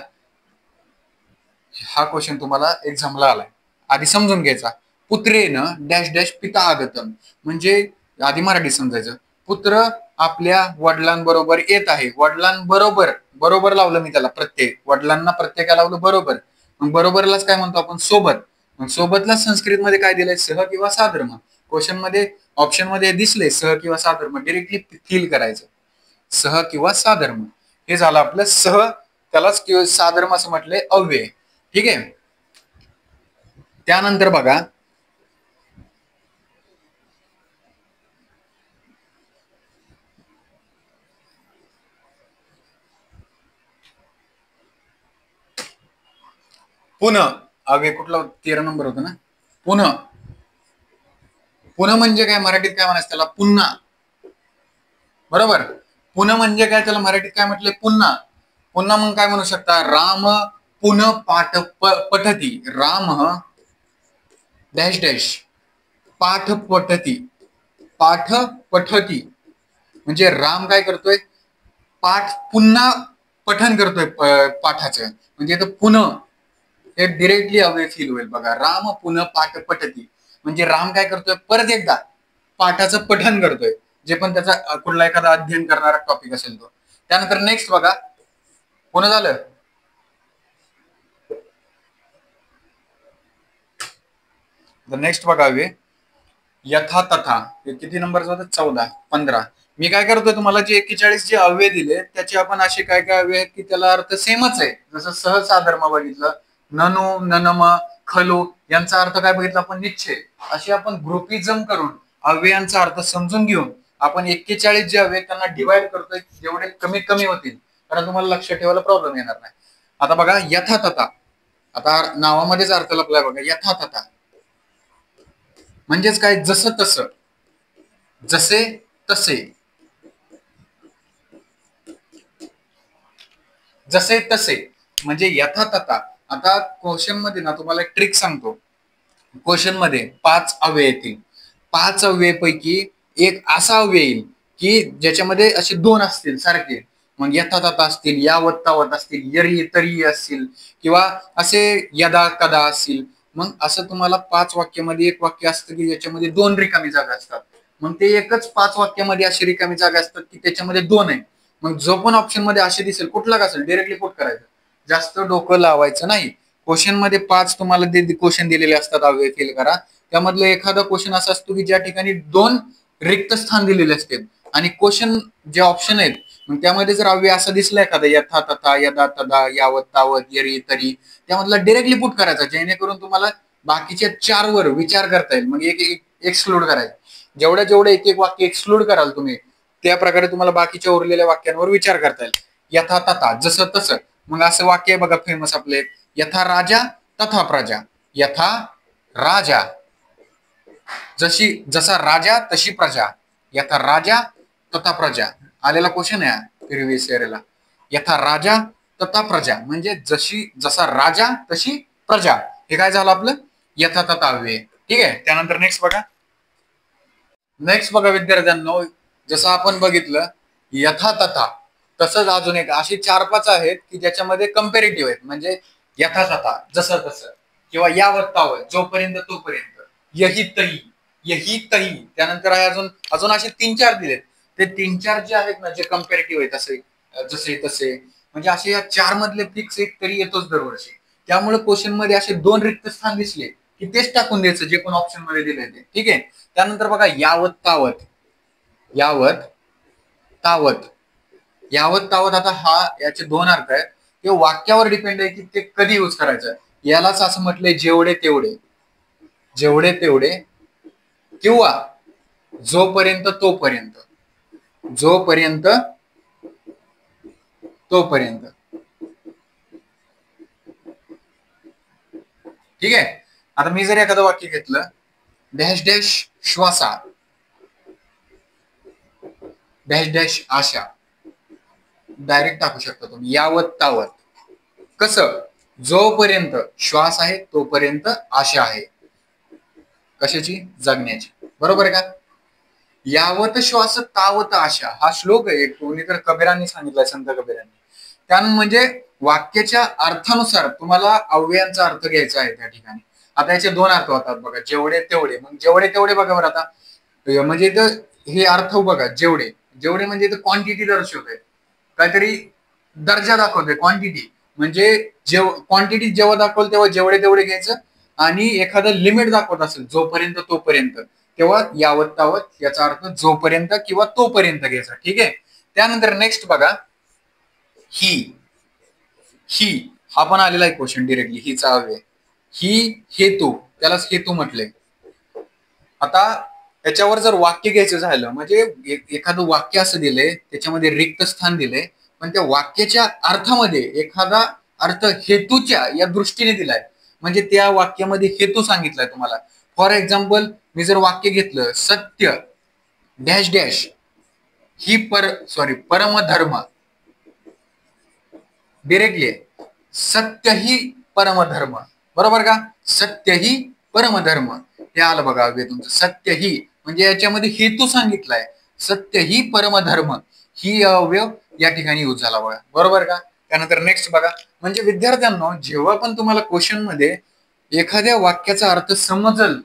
A: हा क्वेश्चन तुम्हाला एक्झामला आलाय, आधी समजून घ्यायचा. पुत्रेनं डॅश डॅश पिता आगतम, म्हणजे आधी मराठी समजायचं. पुत्र आपल्या वडिलांबरोबर येत आहे. वडिलांबरोबर, बरोबर लावलं मी त्याला प्रत्यय, वडिलांना प्रत्यय लावलं बरोबर. मग बरोबरलाच काय म्हणतो आपण, सोबत. मग सोबतला संस्कृत मध्ये काय दिलंय, सह किंवा साधर्म. क्वेश्चन मध्ये, ऑप्शन मध्ये दिसले सह किंवा साधर्म, डिरेक्टली फील करायचं, सह किंवा साधर्म. हे झालं आपलं सह, त्यालाच किंवा साधर्म असं म्हटलंय, अव्यय. ठीक आहे. त्यानंतर बघा, पुन्हा, अव्यय कुठला, 13 नंबर होता ना. पुन्हा, पुन्हा म्हणजे काय मराठीत काय म्हणायचं त्याला, पुन्हा. बरोबर. पुन्हा म्हणजे काय, त्याला मराठीत काय म्हटलंय, पुन्हा. पुन्हा मग काय म्हणू शकता, राम पुन्हा पठती. राम डॅश डॅश पाठ पठती. पाठ पठती म्हणजे राम काय करतोय, पाठ पुन्हा पठन करतोय पाठाचं, म्हणजे पुन्हा हे डिरेक्टली अवे फील होईल. बघा, राम पुन्हा पाठ पठती, म्हणजे राम काय करतोय, परत एकदा पाठाचं पठन करतोय, जे पण त्याचा कुठला एखादा अध्ययन करणारा टॉपिक असेल तो. त्यानंतर नेक्स्ट बघा, पुन्हा झालं. नेक्स्ट बघावे, यथा तथा. हे किती नंबरचं होतं, 14, 15. मी काय करतोय, तुम्हाला जे 41 जे अव्यय दिले त्याचे आपण असे काय काय अव्यय आहेत की त्याला अर्थ सेमच आहे. जसं सहसाधर्म बघितलं, ननु, ननम, खलो, यांचा अर्थ काय बघितला आपण, निश्चय. असे आपण ग्रुपिझम करून अव्ययांचा अर्थ समजून घेऊन आपण 41 जे अव्यय त्यांना डिवाइड करतोय, जेवढे कमीत कमी होतील, कारण तुम्हाला लक्ष ठेवायला प्रॉब्लेम येणार नाही. आता बघा, यथा तथा. आता नावामध्येच अर्थ लपलाय बघा, यथा तथा म्हणजेच काय, जसं तसं, जसे तसे, जसे तसे म्हणजे यथा तथा. आता क्वेश्चन मध्ये ना तुम्हाला एक ट्रिक सांगतो. क्वेश्चन मध्ये 5 अव्यय येतील. 5 अव्ययपैकी एक असा अव्यय येईल की ज्याच्यामध्ये असे 2 असतील सारखे. मग यथा तथा असतील, यावत तावत असतील, यरी तरी असतील, किंवा असे यदा कदा असतील. मग असं तुम्हाला 5 वाक्यामध्ये एक वाक्य असतं की ज्याच्यामध्ये 2 रिकामी जागा असतात. मग ते एकच 5 वाक्यामध्ये अशी रिकामी जागा असतात की त्याच्यामध्ये 2 आहे. मग जो पण ऑप्शन मध्ये असे दिसेल, कुठला का असेल, डिरेक्टली पुट करायचं, जास्त डोकं लावायचं नाही. क्वेश्चन मध्ये 5 तुम्हाला क्वेश्चन दिलेले असतात, अव्यय फील करा. त्यामधलं एखादा क्वेश्चन असा असतो की ज्या ठिकाणी 2 रिक्त स्थान दिलेले असते, आणि क्वेश्चन जे ऑप्शन आहेत मग त्यामध्ये जर अव्यय असा दिसला एखादा, यथा तथा, यदा तदा, यावत तावत, यरी तरी, त्यामधला डिरेक्टली पुट करायचा, जेणेकरून तुम्हाला बाकीच्या 4 वर विचार करता येईल. मग एक एक्सक्लूड करायचं. जेवढे एक एक वाक्य एक्सक्लूड कराल तुम्ही, त्या प्रकारे तुम्हाला बाकीच्या उरलेल्या वाक्यांवर विचार करता येईल. यथा तथा, जसं तसं. मग असं वाक्य आहे बघा फेमस आपले, यथा राजा तथा प्रजा. यथा राजा, जसा राजा तशी प्रजा. यथा राजा तथा प्रजा, आलेला क्वेश्चन आहे प्रिव्हियस इयरला. यथा राजा तथा प्रजा म्हणजे जसा राजा तशी प्रजा. हे काय झालं आपलं, यथा तथा अव्यय. ठीक आहे. त्यानंतर नेक्स्ट बघा. नेक्स्ट बघा विद्यार्थ्यांनो, जसं आपण बघितलं यथा तथा, तसंच अजून एक अशी 4-5 आहेत की ज्याच्यामध्ये कम्पॅरेटिव्ह आहेत. म्हणजे यथा तथा, जसं तसं, किंवा यावत तावत, जोपर्यंत तोपर्यंत, यही तही, यही तही. त्यानंतर आहे अजून अजून असे 3-4 दिलेत. ते 3-4 जे आहेत ना, जे कम्पॅरेटिव्ह आहेत, असे जसे तसे, म्हणजे असे या 4 मधले फिक्स एक तरी येतोच दरवर्षी. त्यामुळे क्वेश्चन मध्ये असे 2 रिक्त स्थान दिसले की तेच टाकून द्यायचं जे पण ऑप्शन मध्ये दिले ते. ठीक आहे. त्यानंतर बघा, यावत तावत, यावत तावत, यावत तावत. आता हा याचे 2 अर्थ आहेत. ते वाक्यावर डिपेंड आहे की ते कधी यूज करायचं. यालाच असं म्हटलंय जेवढे तेवढे, जेवढे तेवढे, किंवा जोपर्यंत तोपर्यंत, जोपर्यंत तोपर्यंत. ठीक आहे. आता मी जर एखादं वाक्य घेतलं, डॅश डॅश श्वासा डॅश डॅश आशा, डायरेक्ट टाकू शकता तुम्ही यावत तावत. कसं? जोपर्यंत श्वास आहे तोपर्यंत आशा आहे. कशाची? जगण्याची. बरोबर आहे का? यावत श्वास तावत आशा हा श्लोक आहे, कोणी तर कबीरांनी सांगितलाय, संत कबीरांनी. त्यानं म्हणजे वाक्याच्या अर्थानुसार तुम्हाला अव्ययांचा अर्थ घ्यायचा आहे त्या ठिकाणी. आता याचे दोन अर्थ होतात बघा, जेवढे तेवढे. मग जेवढे तेवढे बघा बरं. आता म्हणजे इथं हे अर्थ बघा, जेवढे जेवढे म्हणजे इथं क्वांटिटी दर्शवतोय, काहीतरी दर्जा दाखवतोय. क्वांटिटी म्हणजे क्वांटिटी जेव्हा दाखवल तेव्हा जेवढे तेवढे घ्यायचं, आणि एखादं लिमिट दाखवत असेल जोपर्यंत तोपर्यंत, तेव्हा यावत तावत याचा अर्थ जोपर्यंत किंवा तोपर्यंत घ्यायचा. ठीक आहे. त्यानंतर नेक्स्ट बघा, ही. ही हा पण आलेला आहे क्वेश्चन डायरेक्टली. हिचा अव्यय ही, हेतू, त्यालाच हेतू म्हटलंय. आता त्याच्यावर जर वाक्य घ्यायचं झालं, म्हणजे एखादं वाक्य असं दिलंय त्याच्यामध्ये रिक्त स्थान दिलंय, पण त्या वाक्याच्या अर्थामध्ये एखादा अर्थ हेतूच्या या दृष्टीने दिलाय, म्हणजे त्या वाक्यामध्ये हेतू सांगितलाय तुम्हाला. फॉर एक्झाम्पल, मी जर वाक्य घेतलं, सत्य डॅश डॅश ही परमधर्म, डिरेक्टली सत्य ही परमधर्म. बरोबर का? सत्य ही परमधर्म हे आलं बघा अव्यय तुमचं. सत्य ही म्हणजे याच्यामध्ये हेतू सांगितलाय, सत्य ही परमधर्म ही अव्यय या ठिकाणी यूज झाला बघा. बरोबर का? त्यानंतर नेक्स्ट बघा, म्हणजे विद्यार्थ्यांनो, जेव्हा पण तुम्हाला क्वेश्चन मध्ये एखाद्या वाक्याचा अर्थ समजल,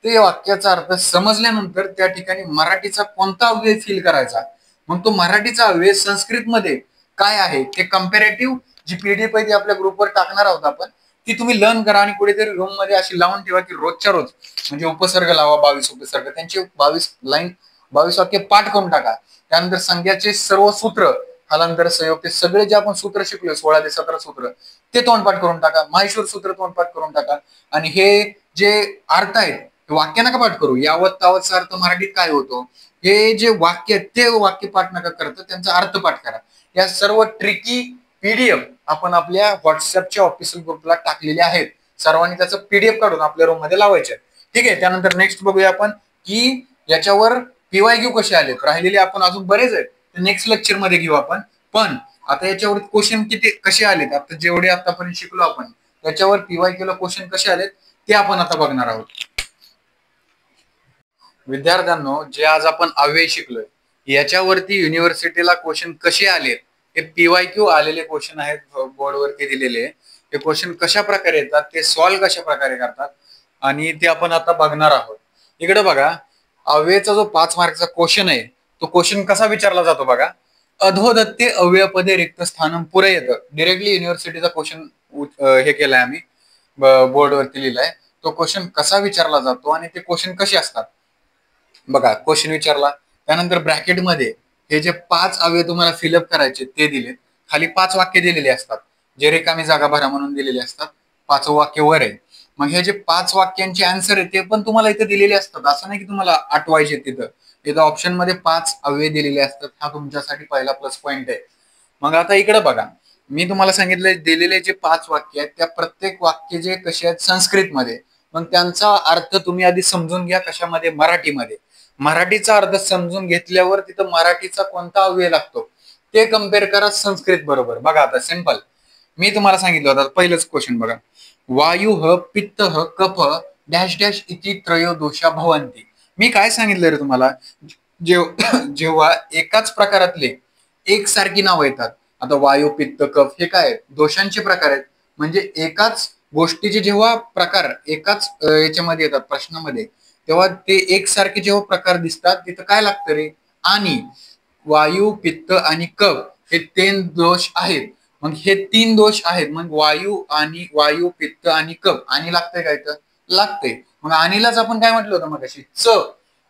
A: ते वाक्याचा अर्थ समजल्यानंतर त्या ठिकाणी मराठीचा कोणता अव्यय फील करायचा, मग तो मराठीचा अव्यय संस्कृत मध्ये काय आहे ते कम्पॅरेटिव्ह जी पीडीएफ आहे ती आपल्या ग्रुपवर टाकणार आहोत आपण, ती तुम्ही लर्न करा आणि कुठेतरी रूम मध्ये अशी लावून ठेवा की रोजच्या रोज म्हणजे उपसर्ग लावा, 22 उपसर्ग, त्यांचे 22 लाईन 22 वाक्य पाठ करून टाका. त्यानंतर संख्याचे सर्व सूत्र, हलांतर, संयोग, ते सगळे जे आपण सूत्र शिकलो 16 ते 17 सूत्र, ते तोंडपाठ करून टाका. माहेश्वर सूत्र तोंडपाठ करून टाका. आणि हे जे अर्थ आहेत वाक्य नका पाठ करू, यावत तावतचा अर्थ मराठीत काय होतो, हे जे वाक्य ते वाक्य पाठ नका करता, त्यांचा अर्थ पाठ करा. या सर्व ट्रिकी पीडीएफ आपण आपल्या व्हॉट्सअपच्या ऑफिशियल ग्रुपला टाकलेले आहेत. सर्वांनी त्याचं पीडीएफ काढून आपल्या रूम मध्ये लावायचे. ठीक आहे. त्यानंतर नेक्स्ट बघूया आपण की याच्यावर पीवायक्यू कसे आलेत. राहिलेले आपण अजून बरेच आहेत, नेक्स्ट लेक्चर मध्ये घेऊ आपण. पण आता याच्यावर क्वेश्चन किती कसे आलेत, आता जेवढे आतापर्यंत शिकलो आपण त्याच्यावर पीवायक्यू ला क्वेश्चन कसे आलेत ते आपण आता बघणार आहोत. विद्यार्थ्यांनो, जे आज आपण अव्यय शिकलोय याच्यावरती युनिव्हर्सिटीला क्वेश्चन कसे आलेत, हे पीवायक्यू आलेले क्वेश्चन आहेत, बोर्डवरती दिलेले. हे क्वेश्चन कशा प्रकारे येतात, ते सॉल्व्ह कशा प्रकारे करतात, आणि ते आपण आता बघणार आहोत. इकडे बघा, अव्ययचा जो 5 मार्कचा क्वेश्चन आहे तो क्वेश्चन कसा विचारला जातो बघा. अधोदत्ते अव्ययपदे रिक्त स्थानम पुरे येतं. डिरेक्टली युनिव्हर्सिटीचा क्वेश्चन हे केलाय आम्ही, बोर्डवरती लिहिलाय. तो क्वेश्चन कसा विचारला जातो आणि ते क्वेश्चन कसे असतात बघा. क्वेश्चन विचारला, त्यानंतर ब्रॅकेटमध्ये हे जे 5 अवयव तुम्हाला फिलअप करायचे ते दिले. खाली 5 वाक्य दिलेली असतात, जे रिकामी जागा भरा म्हणून दिलेले असतात. 5 वाक्य वर आहे. मग हे जे 5 वाक्यांचे आन्सर आहे ते पण तुम्हाला इथे दिलेले असतात. असं नाही की तुम्हाला आठवायचे. तिथं ऑप्शन मध्ये 5 अवयव दिलेले असतात. हा तुमच्यासाठी पहिला प्लस पॉइंट आहे. मग आता इकडे बघा, मी तुम्हाला सांगितलं दिलेले जे 5 वाक्य आहेत त्या प्रत्येक वाक्य जे कसे आहेत संस्कृतमध्ये, मग त्यांचा अर्थ तुम्ही आधी समजून घ्या. कशामध्ये? मराठीमध्ये. मराठीचा अर्थ समजून घेतल्यावर तिथं मराठीचा कोणता अव्यय लागतो ते कम्पेअर करा संस्कृत बरोबर. बघा आता सिंपल, मी तुम्हाला सांगितलं होतं पहिलंच क्वेश्चन बघा. वायू पित्त कफ डॅश डॅश इति त्रयोदोषा भवंती. मी काय सांगितलं रे तुम्हाला, जेव्हा एकाच प्रकारातले एकसारखी नावं येतात. आता वायू पित्त कफ हे काय दोषांचे प्रकार आहेत. म्हणजे एकाच गोष्टीचे जेव्हा प्रकार एकाच याच्यामध्ये येतात प्रश्नामध्ये, तेव्हा ते एकसारखे जेव्हा प्रकार दिसतात तिथं काय लागतं रे, आणि. वायू पित्त आणि कफ हे 3 दोष आहेत. मग हे 3 दोष आहेत. मग वायू पित्त आणि कफ, आणि लागतंय काय तर लागतंय. मग आणीलाच आपण काय म्हटलं होतं मग अशी च,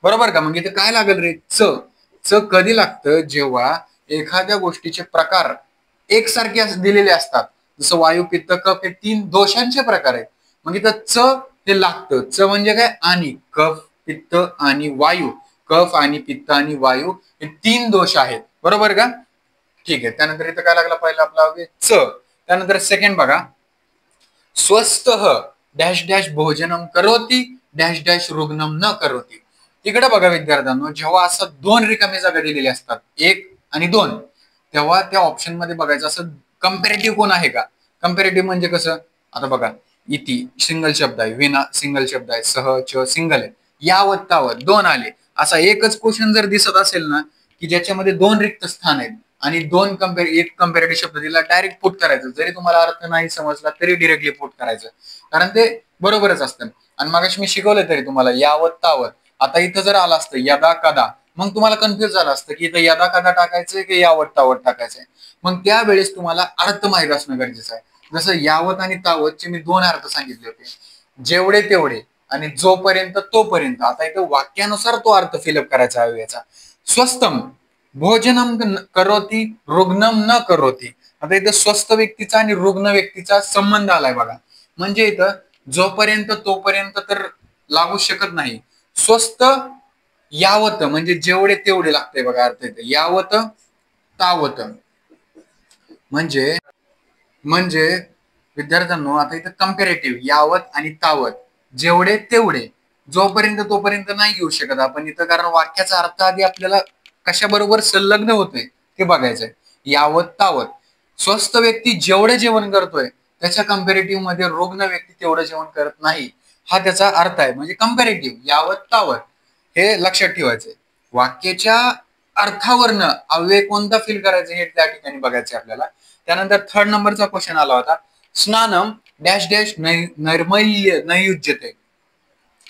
A: बरोबर का. मग इथे काय लागेल रे, च. च कधी लागतं, जेव्हा एखाद्या गोष्टीचे प्रकार एकसारखे दिलेले असतात. जसं वायू पित्त कफ हे 3 दोषांचे प्रकार आहेत. मग इथं च हे लागतं. च म्हणजे काय, आणि. कफ पित्त आणि वायू, कफ आणि पित्त आणि वायू हे 3 दोष आहेत. बरोबर का. ठीक आहे. त्यानंतर इथं काय लागला पहिला आपला अव्यय च. त्यानंतर सेकंड बघा, स्वस्थ डॅश डॅश भोजनम करोती डॅश डॅश रुग्णम न करोती. तिकडे बघा विद्यार्थ्यांनो, जेव्हा असं दोन रिकामी जागा दिलेली असतात, एक आणि दोन, तेव्हा त्या ऑप्शन मध्ये बघायचं असं कंपॅरेटिव्ह कोण आहे का. कंपॅरेटिव्ह म्हणजे कसं, आता बघा इति सिंगल शब्द आहे, विना सिंगल शब्द आहे, सह च सिंगल आहे, यावत तावत दोन आले. असा एकच क्वेश्चन जर दिसत असेल ना की ज्याच्यामध्ये दोन रिक्त स्थान आहेत आणि एक कंपॅरेटिव्ह शब्द दिला, डायरेक्ट पुट करायचं. जरी तुम्हाला अर्थ नाही समजला तरी डिरेक्टली पुट करायचं, कारण ते बरोबरच असतं. आणि मगाशी मी शिकवलं तरी तुम्हाला यावत तावत. आता इथं जर आलं असतं यदा कदा, मग तुम्हाला कन्फ्युज झालं असतं की इथं यदा कदा टाकायचंय की यावत तावत टाकायचंय. मग त्यावेळेस तुम्हाला अर्थ माहित असणं गरजेचं आहे. जसं यावत आणि तावतचे मी दोन अर्थ सांगितले होते, जेवढे तेवढे आणि जोपर्यंत तोपर्यंत. आता इथं वाक्यानुसार तो अर्थ फिलअप करायचा आहे याचा. स्वस्तम भोजनम करोती रुग्णम न करोती. आता इथं स्वस्थ व्यक्तीचा आणि रुग्ण व्यक्तीचा संबंध आलाय बघा. म्हणजे इथं जोपर्यंत तोपर्यंत तर लागू शकत नाही. स्वस्थ यावत म्हणजे जेवढे तेवढे लागते बघा अर्थ इथे. यावत तावत म्हणजे म्हणजे विद्यार्थ्यांनो, आता इथं कंपॅरेटिव्ह यावत आणि तावत, जेवढे तेवढे, जोपर्यंत तोपर्यंत नाही घेऊ शकत आपण इथं, कारण वाक्याचा अर्थ आधी आपल्याला कशाबरोबर संलग्न होतोय ते बघायचंय. यावत तावत, स्वस्थ व्यक्ती जेवढे जेवण करतोय त्याच्या कंपॅरेटिव्ह मध्ये रुग्ण व्यक्ती तेवढं जेवण करत नाही, हा त्याचा अर्थ आहे. म्हणजे कंपॅरेटिव्ह यावत तावत हे लक्षात ठेवायचंय. वाक्याच्या अर्थावरनं अव्यय कोणता फिल करायचं हे त्या ठिकाणी बघायचं आपल्याला. त्यानंतर थर्ड नंबरचा क्वेश्चन आला होता, स्नानम डॅश डॅश नैर्मल्य नैयुज्यते.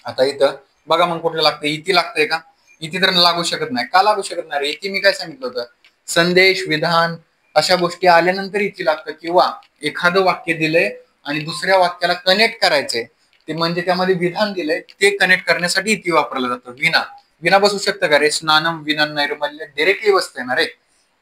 A: आता इथं बघा मग कुठलं लागतंय, इति लागतंय का. इति तर लागू शकत नाही. का लागू शकत नाही, इति मी काय सांगितलं होतं, संदेश विधान अशा गोष्टी आल्यानंतर इति लागतं. किंवा एखादं वाक्य दिलंय आणि दुसऱ्या वाक्याला कनेक्ट करायचंय, ते म्हणजे त्यामध्ये विधान दिलंय, ते कनेक्ट करण्यासाठी इति वापरलं जातं. विना विना बसू शकतं का रे. स्नानम विना नैर्मल्य डायरेक्टली बसतंय ना रे.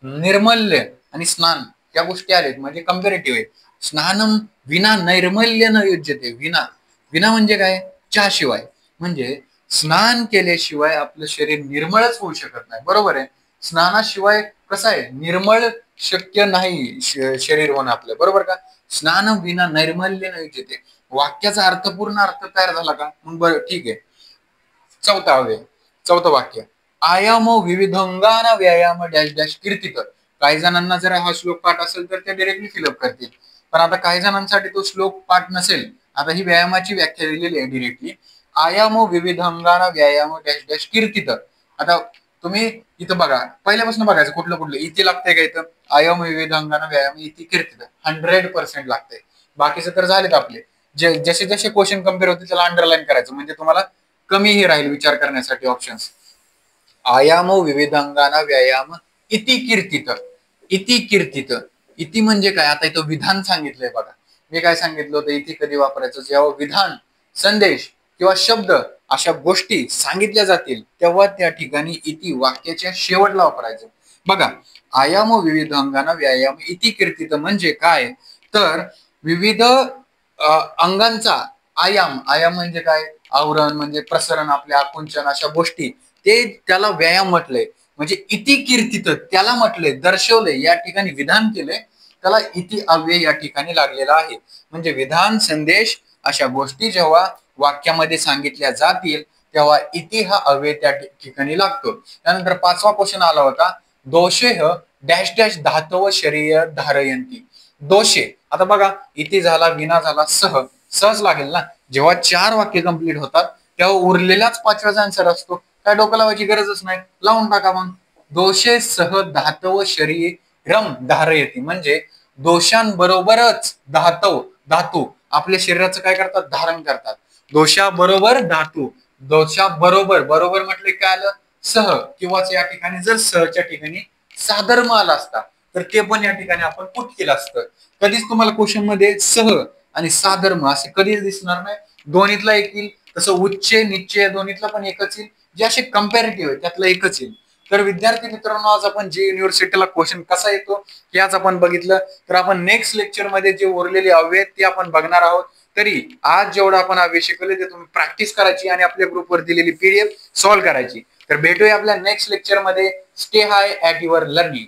A: निर्मल्य आणि स्नान या गोष्टी आलेत म्हणजे कंपॅरेटिव्ह आहे. स्नानम विना नैर्मल्य न युज्यते. विना विना म्हणजे काय, चहाशिवाय. म्हणजे स्नान केल्याशिवाय आपलं शरीर निर्मळच होऊ शकत नाही, बरोबर आहे. स्नानाशिवाय कसं आहे, निर्मळ शक्य नाही शरीर होणं आपलं, बरोबर का. स्नान विना नैर्मल्य न युज्यते. वाक्याचा अर्थपूर्ण अर्थ तयार झाला का, मग बरं ठीक आहे. चौथं वाक्य, आयाम विविधंगाना व्यायाम डॅश डॅश कीर्तित. काही जणांना जर हा श्लोक पाठ असेल तर ते डायरेक्टली फिलअप करतील, पण आता काही जणांसाठी तो श्लोक पाठ नसेल. आता ही व्यायामाची व्याख्या दिलेली आहे डिरेक्टली, आयाम विविधंगाना व्यायाम डॅश डॅश कीर्तित. आता तुम्ही इथं बघा, पहिल्यापासून बघायचं कुठलं कुठलं इथे लागतंय का. इथं आयाम विविधंगाना व्यायाम इथे कीर्तित 100% लागतंय. बाकीचे तर झालेत आपले. जसे जसे क्वेश्चन कम्पेअर होते त्याला अंडरलाईन करायचं, म्हणजे तुम्हाला कमी हे राहील विचार करण्यासाठी ऑप्शन्स. आयाम विविधांगाना व्यायाम इति कीर्तित. इति कीर्तित, इति म्हणजे काय, आता इथं विधान सांगितलंय बघा. मी काय सांगितलं होतं, इति कधी वापरायचं, जेव्हा विधान संदेश किंवा शब्द अशा गोष्टी सांगितल्या जातील तेव्हा त्या ठिकाणी इति वाक्याच्या शेवटला वापरायचं. बघा, आयाम विविधांगाना व्यायाम इति कीर्तित म्हणजे काय, तर विविध अंगांचा आयाम. आयाम म्हणजे काय, आवरण म्हणजे प्रसरण, आपल्या आकुंचन अशा गोष्टी, ते त्याला व्यायाम म्हटलंय. म्हणजे इति कीर्तित त्याला म्हटलंय, दर्शवलंय, या ठिकाणी विधान केलंय, त्याला इति अव्यय या ठिकाणी लागलेला आहे. म्हणजे विधान संदेश अशा गोष्टी जेव्हा वाक्यामध्ये सांगितल्या जातील तेव्हा इति हा अव्यय त्या ठिकाणी लागतो. त्यानंतर पाचवा क्वेश्चन आला होता, दोषेह डॅश डॅश धातव शरीर धारयंती. दोषे, आता बघा इति झाला, विना झाला, सहज लागेल ना. जेव्हा 4 वाक्य कंप्लीट होतात तेव्हा उरलेलाच पाचव्याचा आन्सर असतो. काय डोकं लावायची गरजच नाही, लावून टाका मग. दोषे सह धातव शरीरम धारयती म्हणजे दोषांबरोबरच धातू आपल्या शरीराचं काय करतात, धारण करतात. दोषाबरोबर धातू, दोषाबरोबर, बरोबर म्हटले काय आलं, सह. किंवाच या ठिकाणी जर सहच्या ठिकाणी साधर्म आला असता तर ते पण या ठिकाणी आपण पुट केलं असतं. कधीच तुम्हाला क्वेश्चन मध्ये सह आणि साधर्म असे कधीच दिसणार नाही. दोन्हीतला एक येईल, तसं उच्च निश्चय दोन्हीतला पण एकच येईल. जे असे कंपॅरेटिव्ह आहे त्यातलं एकच येईल. तर विद्यार्थी मित्रांनो, आज आपण जे युनिव्हर्सिटीला क्वेश्चन कसा येतो हे आज आपण बघितलं. तर आपण नेक्स्ट लेक्चर मध्ये जे उरलेले अव्यय ते आपण बघणार आहोत. तरी आज जेवढं आपण अव्यय शिकवले ते तुम्ही प्रॅक्टिस करायची आणि आपल्या ग्रुपवर दिलेली PDF सॉल्व्ह करायची. तर भेटूया आपल्या नेक्स्ट लेक्चर मध्ये. Stay high at your learning.